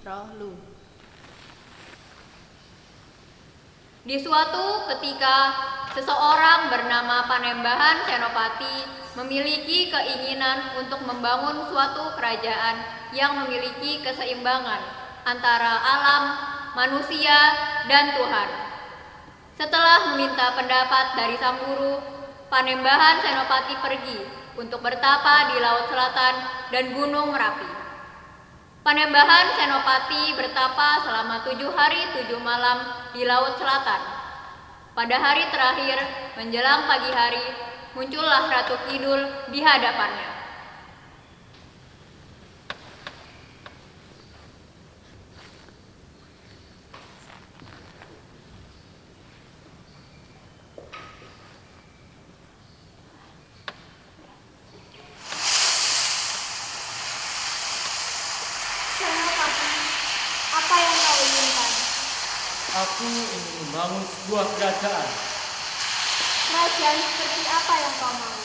Rohlu. Di suatu ketika, seseorang bernama Panembahan Senopati memiliki keinginan untuk membangun suatu kerajaan yang memiliki keseimbangan antara alam, manusia, dan Tuhan. Setelah meminta pendapat dari sang guru, Panembahan Senopati pergi untuk bertapa di Laut Selatan dan Gunung Merapi. Panembahan Senopati bertapa selama 7 hari 7 malam di Laut Selatan. Pada hari terakhir, menjelang pagi hari, muncullah Ratu Kidul di hadapannya. Senopati, apa yang kau inginkan? Aku ingin membangun sebuah kerajaan. Kerajaan seperti apa yang kau mau?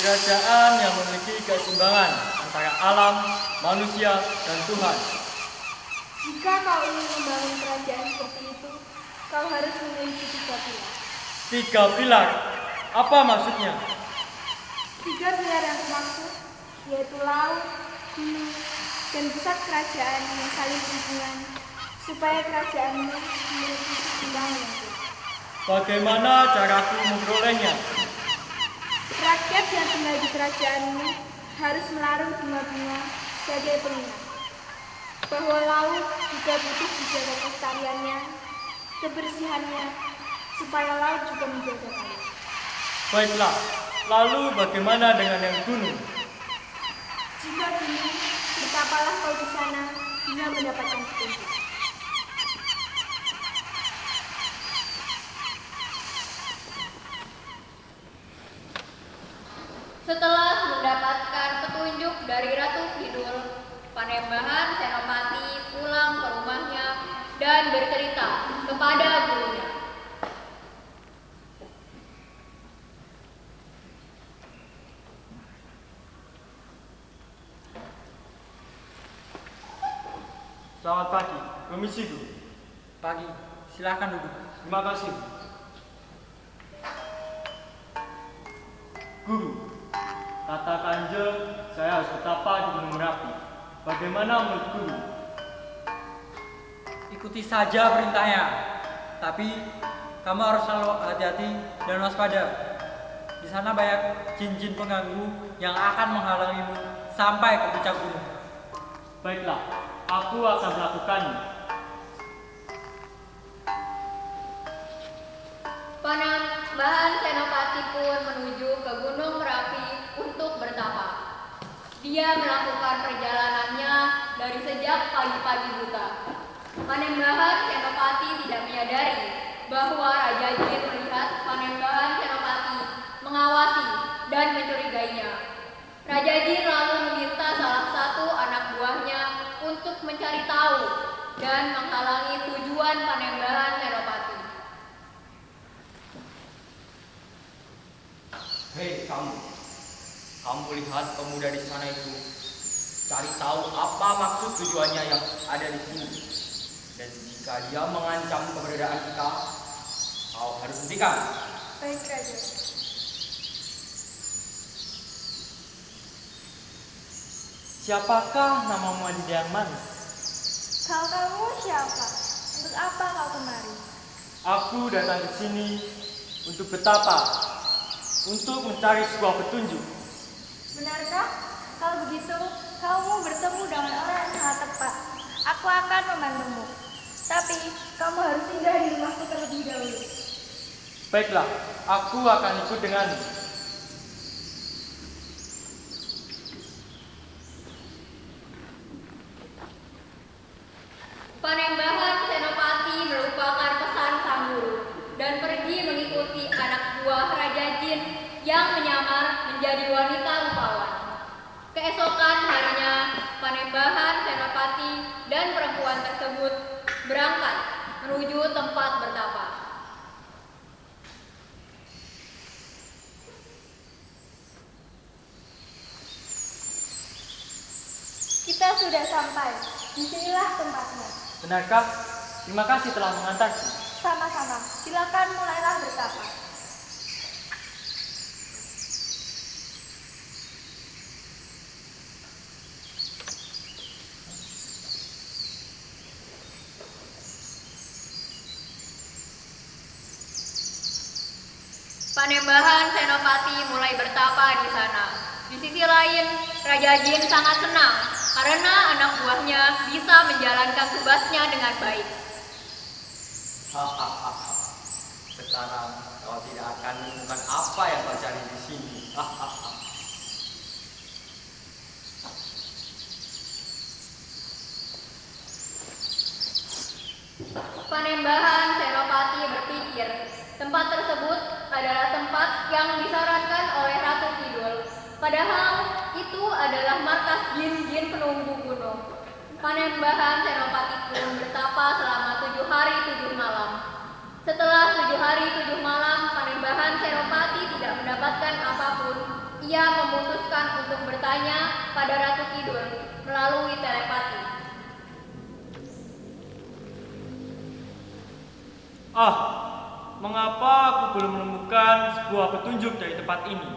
Kerajaan yang memiliki keseimbangan antara alam, manusia, dan Tuhan. Jika kau ingin membangun kerajaan seperti itu, kau harus memiliki 3 pilar. 3 pilar? Apa maksudnya? 3 pilar yang kumaksud yaitu laut, gunung, dan pusat kerajaan yang saling berhubungan supaya kerajaanmu memiliki keseimbangan yang kuat. Bagaimana caraku memperolehnya? Rakyat yang tinggal di kerajaanmu harus melarung bunga-bunga sebagai pengingat bahwa laut juga butuh dijaga kelestariannya, kebersihannya, supaya laut juga menjaga kalian. Baiklah, lalu bagaimana dengan yang gunung? Jika gunung, bertapalah kau di sana hingga mendapatkan petunjuk. Setelah mendapatkan petunjuk dari Ratu Kidul, Panembahan Senopati pulang ke rumahnya dan bercerita kepada gurunya. Selamat pagi, permisi guru. Pagi, silakan duduk. Terima kasih. Guru, kata Kanjeng, saya harus bertapa di Gunung Merapi. Bagaimana menurut guru? Ikuti saja perintahnya. Tapi kamu harus selalu hati-hati dan waspada. Di sana banyak jin-jin pengganggu yang akan menghalangimu sampai ke puncak gunung. Baiklah, aku akan melakukannya. Panembahan Senopati pun menuju ke Gunung Merapi untuk bertapa. Dia melakukan perjalanannya dari sejak pagi-pagi buta. Panembahan Senopati tidak menyadari bahwa Raja Jin melihat Panembahan Senopati mengawasi dan mencurigainya. Raja Jin lalu meminta salah satu anak buahnya untuk mencari tahu dan menghalangi tujuan Panembahan Senopati. Hei kamu lihat pemuda di sana itu. Cari tahu apa maksud tujuannya yang ada di sini. Dan jika dia mengancam keberadaan kita, kau harus hentikan. Baik, Raja. Siapakah namamu Aditya yang manis? Kamu siapa? Untuk apa kau kemari? Aku datang ke sini untuk bertapa, untuk mencari sebuah petunjuk. Benarkah? Kalau begitu, kamu bertemu dengan orang yang sangat tepat. Aku akan membantumu. Tapi, kamu harus singgah di rumahku terlebih dahulu. Baiklah, aku akan ikut denganmu. Panembahan Senopati melupakan pesan sang guru dan pergi mengikuti anak buah Raja Jin yang menyamar menjadi wanita rupawan. Keesokan harinya, Panembahan Senopati dan perempuan tersebut berangkat menuju tempat bertapa. Kita sudah sampai. Disinilah tempatnya. Benarkah? Terima kasih telah mengantarku. Sama-sama, silakan mulailah bertapa. Panembahan Senopati mulai bertapa di sana. Di sisi lain, Raja Jin sangat senang karena anak buahnya bisa menjalankan tugasnya dengan baik. Hahaha. Sekarang kau tidak akan menemukan apa yang kau cari di sini. Hahaha. Panembahan Senopati berpikir tempat tersebut adalah tempat yang disarankan oleh Ratu Kidul. Padahal itu adalah markas jin-jin penunggu gunung. Panembahan Senopati pun bertapa selama 7 hari 7 malam. Setelah 7 hari 7 malam, Panembahan Senopati tidak mendapatkan apapun. Ia memutuskan untuk bertanya pada Ratu Kidul melalui telepati. Mengapa aku belum menemukan sebuah petunjuk dari tempat ini?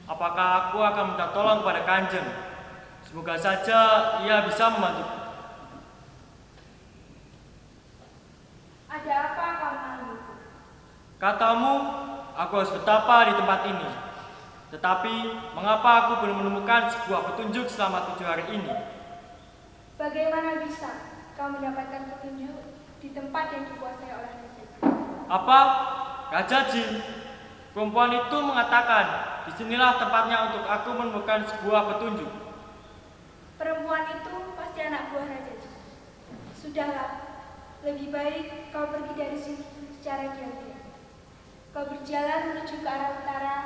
Apakah aku akan minta tolong pada Kanjeng? Semoga saja ia bisa membantuku. Ada apa kau menunggu? Katamu, aku harus bertapa di tempat ini. Tetapi, mengapa aku belum menemukan sebuah petunjuk selama 7 hari ini? Bagaimana bisa kau mendapatkan petunjuk di tempat yang dikuasai oleh Raja? Apa? Raja Jin. Perempuan itu mengatakan, disinilah tempatnya untuk aku menemukan sebuah petunjuk. Perempuan itu pasti anak buah Raja Jin. Sudahlah, lebih baik kau pergi dari sini secara diam-diam. Kau berjalan menuju ke arah utara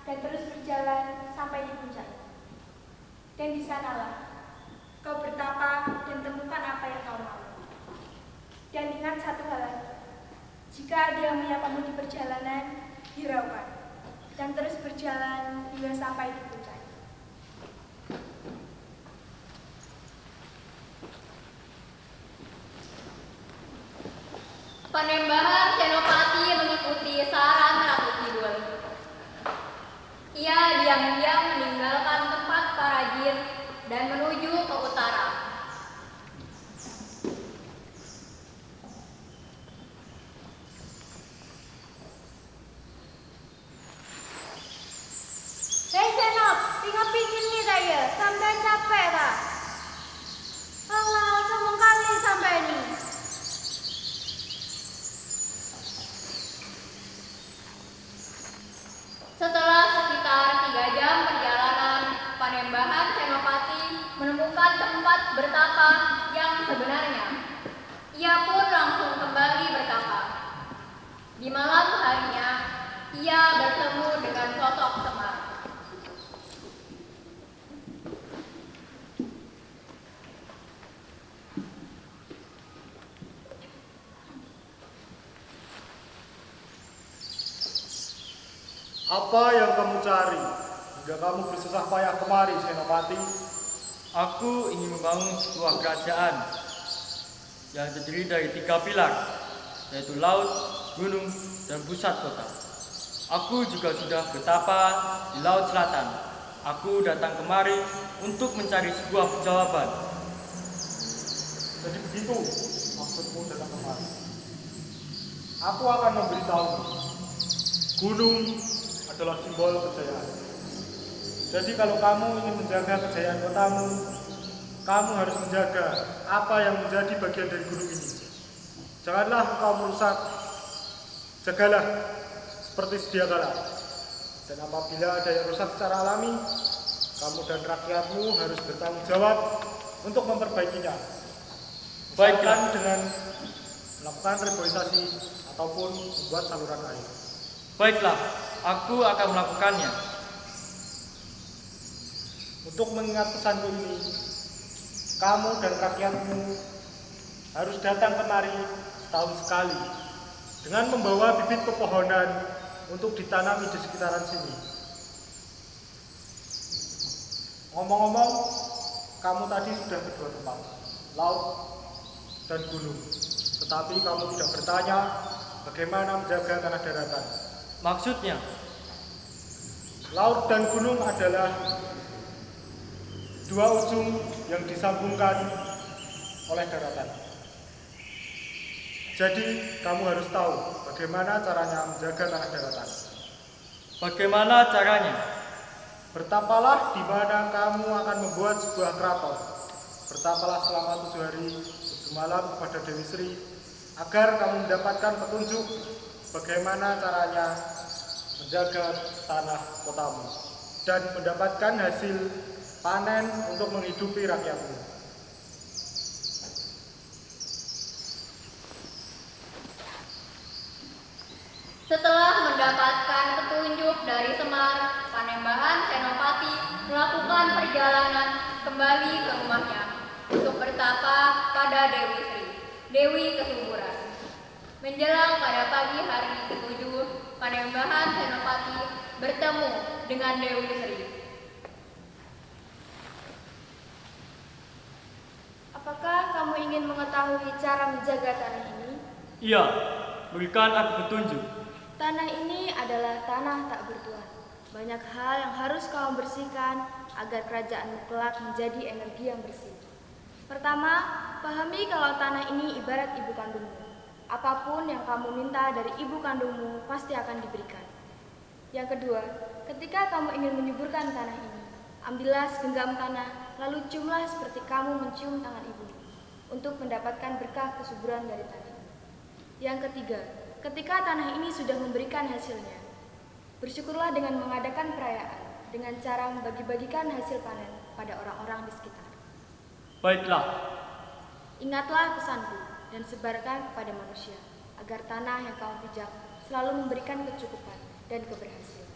dan terus berjalan sampai di puncak. Dan di sanalah kau bertapa dan temukan apa yang kau mau. Dan ingat satu hal lagi. Jika ada yang menyapamu di perjalanan, hiraukan. Dan terus berjalan hingga sampai di puncak. Panembahan Senopati mengikuti saran Ratu Kidul. Ia diam-diam meninggalkan tempat para jin dan menuju ke utara. Hei Senop, tinggal pikir nih Raya, sampai capek tak? Allah, semua kali sampai ini. Setelah sekitar 3 jam perjalanan, Panembahan Senopati menemukan tempat bertapa yang sebenarnya. Ia pun langsung kembali bertapa. Di malam harinya, ia bertemu dengan sosok Semar. Apa yang kamu cari hingga kamu bersusah payah kemari, Senopati? Aku ingin membangun sebuah kerajaan yang terdiri dari 3 pilar, yaitu laut, gunung, dan pusat kota. Aku juga sudah bertapa di Laut Selatan. Aku datang kemari untuk mencari sebuah jawaban. Jadi begitu maksudmu datang kemari. Aku akan memberitahu. Gunung adalah simbol kejayaan. Jadi kalau kamu ingin menjaga kejayaan kotamu, kamu harus menjaga apa yang menjadi bagian dari gunung ini. Janganlah kau merusak, jagalah seperti sedia kala. Dan apabila ada yang rusak secara alami, kamu dan rakyatmu harus bertanggung jawab untuk memperbaikinya. Baiklah. Misalkan dengan melakukan reboisasi ataupun membuat saluran air. Baiklah, aku akan melakukannya. Untuk mengingat pesanku ini, kamu dan rakyatmu harus datang kemari setahun sekali dengan membawa bibit pepohonan untuk ditanami di sekitaran sini. Ngomong-ngomong, kamu tadi sudah kedua tempat. laut, dan gunung. Tetapi kamu tidak bertanya bagaimana menjaga tanah daratan. Maksudnya, Laut dan gunung adalah dua ujung yang disambungkan oleh daratan. Jadi, kamu harus tahu bagaimana caranya menjaga tanah daratan. bagaimana caranya? Bertapalah di mana kamu akan membuat sebuah keraton. Bertapalah selama 7 hari, 7 malam kepada Dewi Sri, agar kamu mendapatkan petunjuk bagaimana caranya menjaga tanah kotamu dan mendapatkan hasil panen untuk menghidupi rakyatmu. Setelah mendapatkan petunjuk dari Semar, Panembahan Senopati melakukan perjalanan kembali ke rumahnya untuk bertapa pada Dewi Sri, Dewi Kesuburan. Menjelang pada pagi hari ke-7, Panembahan Senopati bertemu dengan Dewi Sri. Apakah kamu ingin mengetahui cara menjaga tanah ini? Iya, berikan aku petunjuk. Tanah ini adalah tanah tak bertuan. Banyak hal yang harus kamu bersihkan agar kerajaanmu kelak menjadi energi yang bersih. Pertama, pahami kalau tanah ini ibarat ibu kandungmu. Apapun yang kamu minta dari ibu kandungmu pasti akan diberikan. Yang kedua, ketika kamu ingin menyuburkan tanah ini, ambillah segenggam tanah, lalu ciumlah seperti kamu mencium tangan ibumu untuk mendapatkan berkah kesuburan dari tanah ini. Yang ketiga, ketika tanah ini sudah memberikan hasilnya, bersyukurlah dengan mengadakan perayaan dengan cara membagi-bagikan hasil panen pada orang-orang di sekitar. Baiklah, Ingatlah pesanku dan sebarkan kepada manusia, agar tanah yang kamu pijak selalu memberikan kecukupan dan keberhasilan.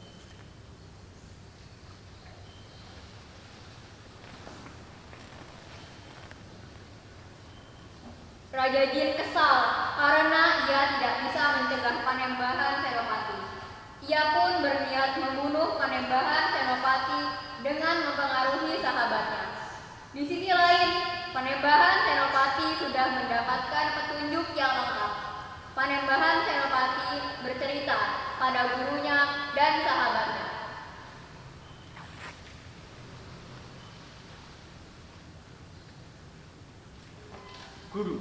Raja Jin kesal karena ia tidak bisa mencegah Panembahan Senopati. Ia pun berniat membunuh Panembahan Senopati dengan mempengaruhi sahabatnya. Di sisi lain, Panembahan Senopati sudah mendapatkan petunjuk yang lengkap. Panembahan Senopati bercerita pada gurunya dan sahabatnya. Guru,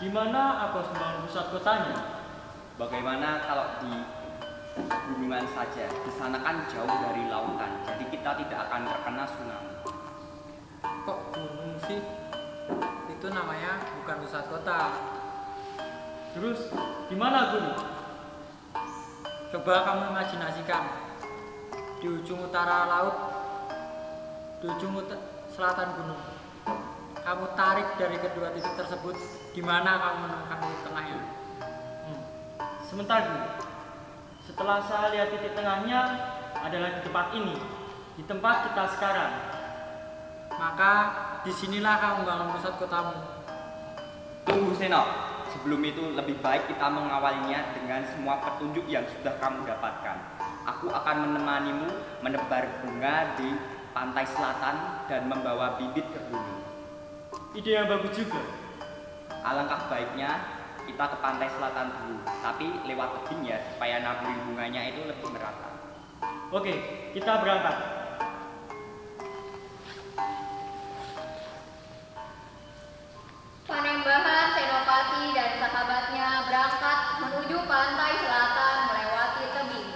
di mana aku harus membangun pusat kotanya? Bagaimana kalau di gunungan saja? Di sana kan jauh dari lautan, jadi kita tidak akan terkena tsunami. Kok gunung sih? Itu namanya bukan pusat kota. Terus, di mana guru? Coba kamu imajinasikan di ujung utara laut, di ujung selatan gunung. Kamu tarik dari kedua titik tersebut, di mana kamu menemukan titik tengahnya? Sebentar guru. Setelah saya lihat titik tengahnya adalah di tempat ini, di tempat kita sekarang. Maka disinilah kamu bangun pusat kotamu. Tunggu Senop, sebelum itu lebih baik kita mengawalinya dengan semua petunjuk yang sudah kamu dapatkan. Aku akan menemanimu menebar bunga di pantai selatan dan membawa bibit ke gunung. Ide yang bagus juga. Alangkah baiknya kita ke pantai selatan dulu, tapi lewat tebing ya, supaya naburi bunganya itu lebih merata. Oke, kita berangkat. Panembahan Senopati dan sahabatnya berangkat menuju pantai selatan melewati tebing.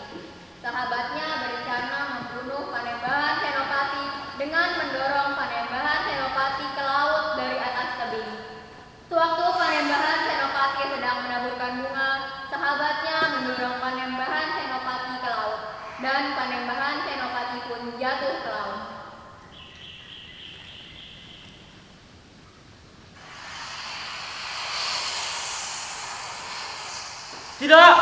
Sahabatnya berencana membunuh Panembahan Senopati dengan mendorong Panembahan Senopati ke laut dari atas tebing. Sewaktu Panembahan Senopati sedang menaburkan bunga, sahabatnya mendorong Panembahan Senopati ke laut, dan Panembahan Senopati pun jatuh ke laut. Tidak!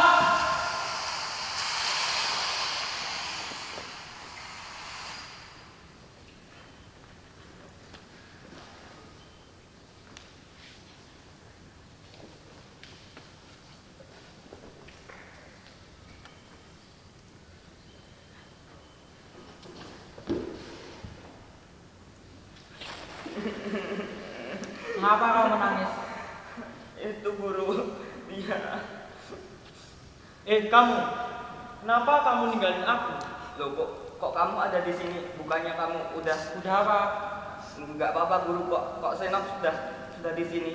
Mengapa kau menangis? Itu guru, dia. Kamu, kenapa kamu ninggalin aku? Loh kok kamu ada di sini? Bukannya kamu udah Udah apa? nggak apa-apa guru, kok Senop sudah di sini?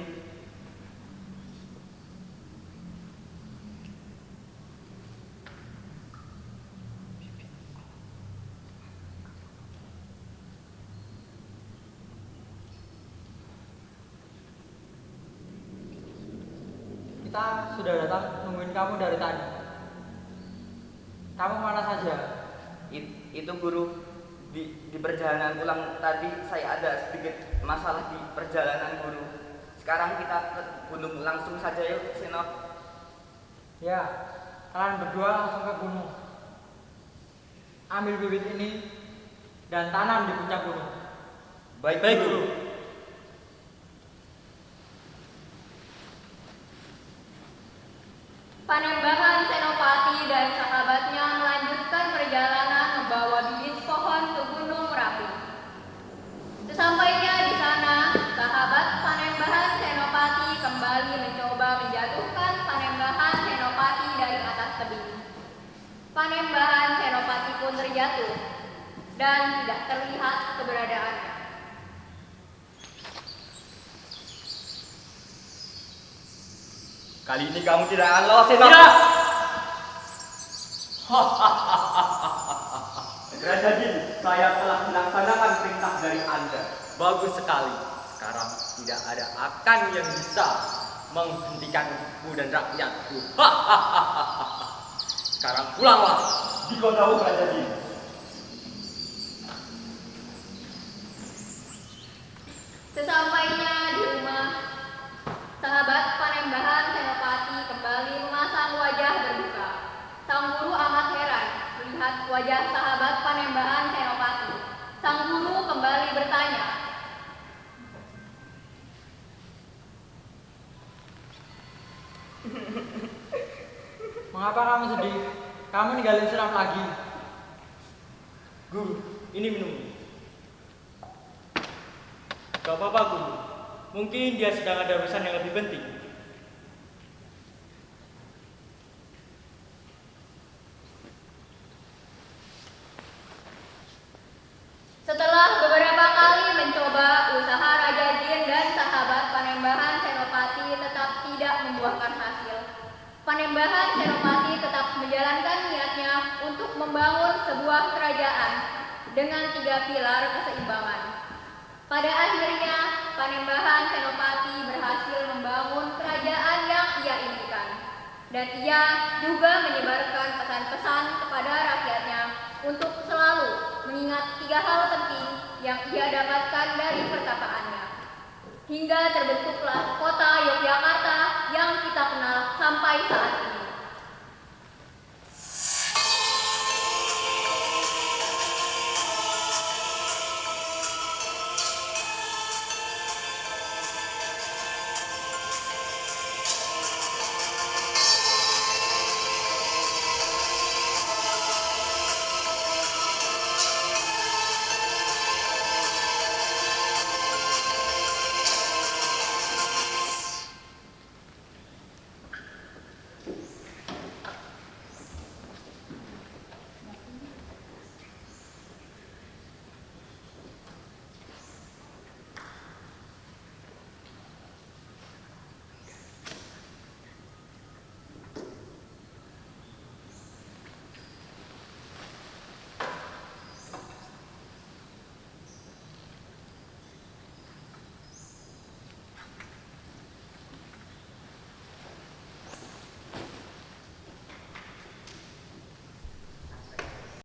Kita sudah datang nungguin kamu dari tadi. Kamu mana saja? Itu guru, di perjalanan pulang tadi saya ada sedikit masalah di perjalanan guru. Sekarang kita ke gunung langsung saja yuk, Senop. Ya, kalian berdua langsung ke gunung. Ambil bibit ini dan tanam di puncak gunung. Baik Guru. Panembahan Senopati dan sahabatnya melanjutkan perjalanan membawa bibit pohon ke Gunung Merapi. Sesampainya di sana, sahabat Panembahan Senopati kembali mencoba menjatuhkan Panembahan Senopati dari atas tebing. Panembahan Senopati pun terjatuh dan tidak terlihat keberadaannya. Kali ini kamu tidak akan lolos, Senop. Tidak! Raja Jin, saya telah melaksanakan perintah dari Anda. Bagus sekali. Sekarang tidak ada akan yang bisa menghentikanku dan rakyatku. Sekarang pulanglah. Di kotamu, Raja Jin. Sesampainya di rumah, sahabat Panembahan Senopati kembali memasang wajah berduka. Sang guru amat heran melihat wajah sahabat Panembahan Senopati. Sang guru kembali bertanya, Mengapa kamu sedih? Kamu ninggalin Senop lagi. Guru, ini minum. Gak apa-apa guru. Mungkin dia sedang ada urusan yang lebih penting. setelah beberapa kali mencoba, usaha Raja Jin dan sahabat Panembahan Senopati tetap tidak membuahkan hasil. Panembahan Senopati tetap menjalankan niatnya untuk membangun sebuah kerajaan dengan 3 pilar keseimbangan. Pada akhirnya, Panembahan Senopati berhasil membangun kerajaan yang ia inginkan. Dan ia juga menyebarkan pesan-pesan kepada rakyatnya untuk selalu mengingat 3 hal penting yang ia dapatkan dari pertapaan. Hingga terbentuklah kota Yogyakarta yang kita kenal sampai saat ini.